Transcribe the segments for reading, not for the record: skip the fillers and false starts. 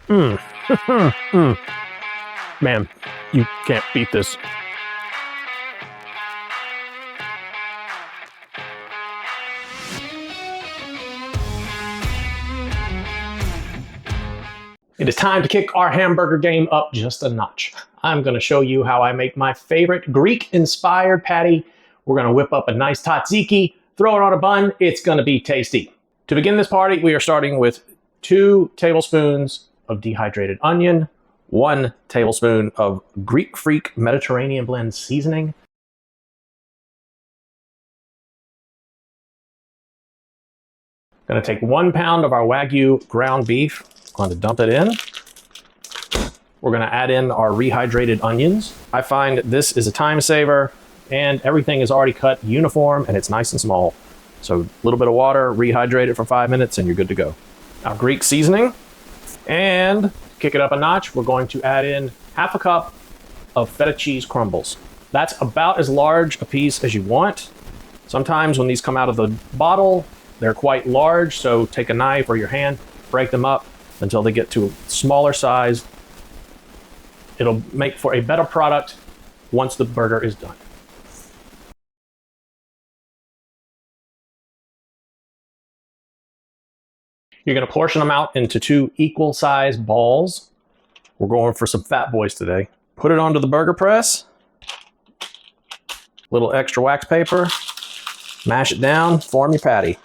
Mmm. Mm. Man, you can't beat this. It is time to kick our hamburger game up just a notch. I'm going to show you how I make my favorite Greek-inspired patty. We're going to whip up a nice tzatziki, throw it on a bun. It's going to be tasty. To begin this party, we are starting with 2 tablespoons of dehydrated onion, 1 tablespoon of Greek Freak Mediterranean blend seasoning, going to take 1 pound of our Wagyu ground beef. Going to dump it in. We're going to add in our rehydrated onions. I find this is a time saver and everything is already cut uniform and it's nice and small. So a little bit of water, rehydrate it for 5 minutes and you're good to go. Our Greek seasoning, and to kick it up a notch, we're going to add in half a cup of feta cheese crumbles. That's about as large a piece as you want. Sometimes when these come out of the bottle, they're quite large, so take a knife or your hand, break them up until they get to a smaller size. It'll make for a better product once the burger is done. You're going to portion them out into 2 equal sized balls. We're going for some fat boys today. Put it onto the burger press. Little extra wax paper. Mash it down, form your patty.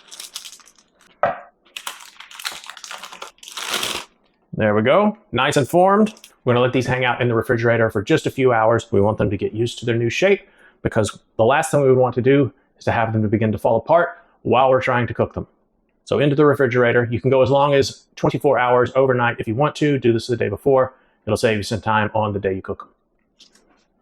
There we go, nice and formed. We're gonna let these hang out in the refrigerator for just a few hours. We want them to get used to their new shape because the last thing we would want to do is to have them to begin to fall apart while we're trying to cook them. So into the refrigerator. You can go as long as 24 hours overnight if you want to. Do this the day before. It'll save you some time on the day you cook them.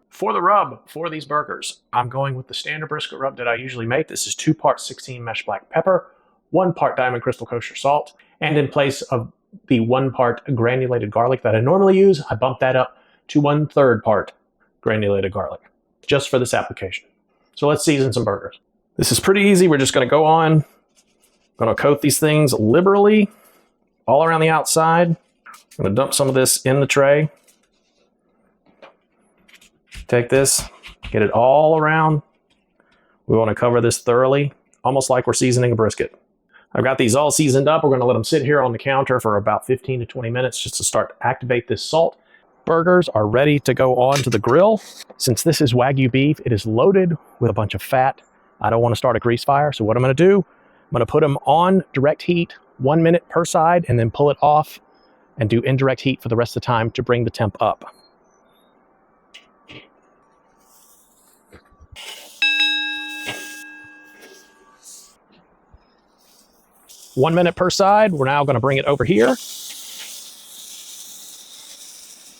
For the rub for these burgers, I'm going with the standard brisket rub that I usually make. This is 2 parts 16 mesh black pepper, 1 part diamond crystal kosher salt, and in place of the 1 part granulated garlic that I normally use, I bumped that up to 1/3 part granulated garlic, just for this application. So let's season some burgers. This is pretty easy. We're just gonna go on. I'm gonna coat these things liberally all around the outside. I'm gonna dump some of this in the tray. Take this, get it all around. We wanna cover this thoroughly, almost like we're seasoning a brisket. I've got these all seasoned up. We're going to let them sit here on the counter for about 15 to 20 minutes just to start to activate this salt. Burgers are ready to go on to the grill. Since this is Wagyu beef, it is loaded with a bunch of fat. I don't want to start a grease fire, so what I'm going to do, I'm going to put them on direct heat, 1 minute per side, and then pull it off and do indirect heat for the rest of the time to bring the temp up. One minute per side. We're now going to bring it over here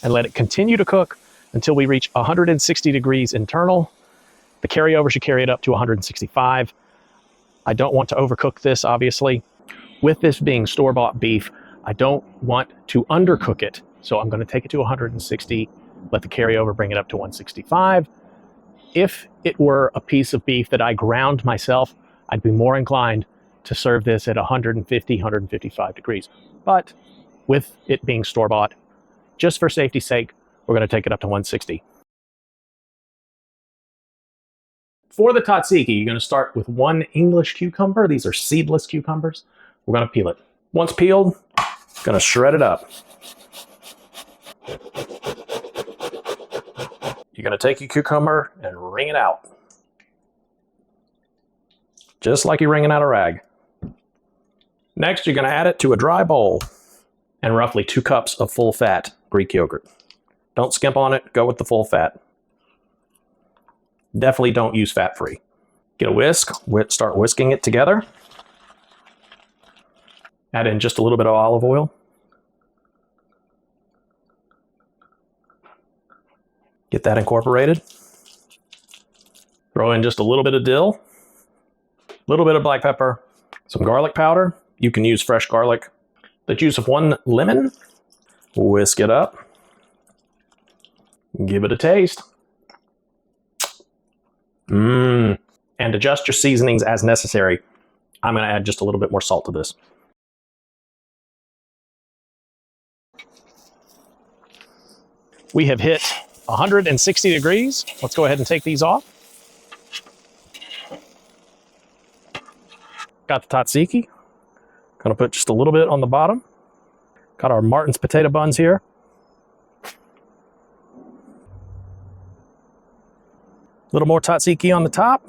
and let it continue to cook until we reach 160 degrees internal. The carryover should carry it up to 165. I don't want to overcook this, obviously. With this being store-bought beef, I don't want to undercook it. So I'm going to take it to 160, let the carryover bring it up to 165. If it were a piece of beef that I ground myself, I'd be more inclined to serve this at 150, 155 degrees. But with it being store-bought, just for safety's sake, we're going to take it up to 160. For the tzatziki, you're going to start with 1 English cucumber. These are seedless cucumbers. We're going to peel it. Once peeled, going to shred it up. You're going to take your cucumber and wring it out. Just like you're wringing out a rag. Next, you're going to add it to a dry bowl and roughly 2 cups of full fat Greek yogurt. Don't skimp on it, go with the full fat. Definitely don't use fat-free. Get a whisk, start whisking it together. Add in just a little bit of olive oil. Get that incorporated. Throw in just a little bit of dill, a little bit of black pepper, some garlic powder. You can use fresh garlic. The juice of 1 lemon. Whisk it up. Give it a taste. And adjust your seasonings as necessary. I'm going to add just a little bit more salt to this. We have hit 160 degrees. Let's go ahead and take these off. Got the tzatziki. Gonna put just a little bit on the bottom. Got our Martin's potato buns here. A little more tzatziki on the top.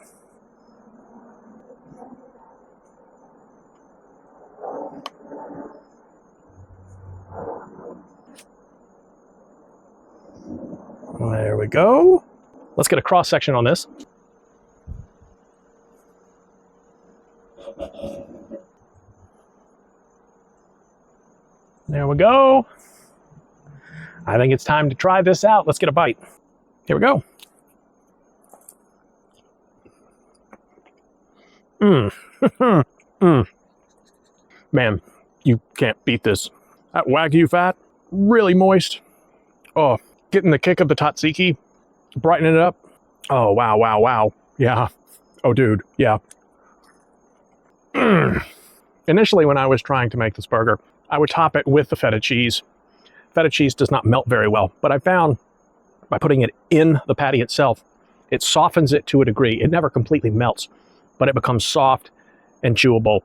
There we go. Let's get a cross section on this. There we go. I think it's time to try this out. Let's get a bite. Here we go. Man, you can't beat this. That Wagyu fat, really moist. Oh, getting the kick of the tzatziki, brightening it up. Oh, wow, wow, wow. Yeah. Oh, dude, yeah. Initially, when I was trying to make this burger, I would top it with the feta cheese. Feta cheese does not melt very well, but I found by putting it in the patty itself, it softens it to a degree. It never completely melts, but it becomes soft and chewable,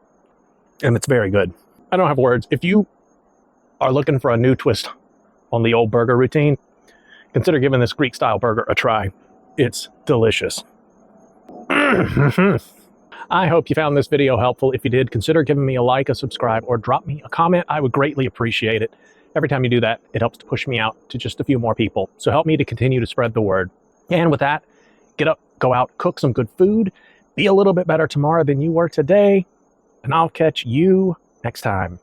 and it's very good. I don't have words. If you are looking for a new twist on the old burger routine, consider giving this Greek-style burger a try. It's delicious. I hope you found this video helpful. If you did, consider giving me a like, a subscribe, or drop me a comment. I would greatly appreciate it. Every time you do that, it helps to push me out to just a few more people. So help me to continue to spread the word. And with that, get up, go out, cook some good food, be a little bit better tomorrow than you were today, and I'll catch you next time.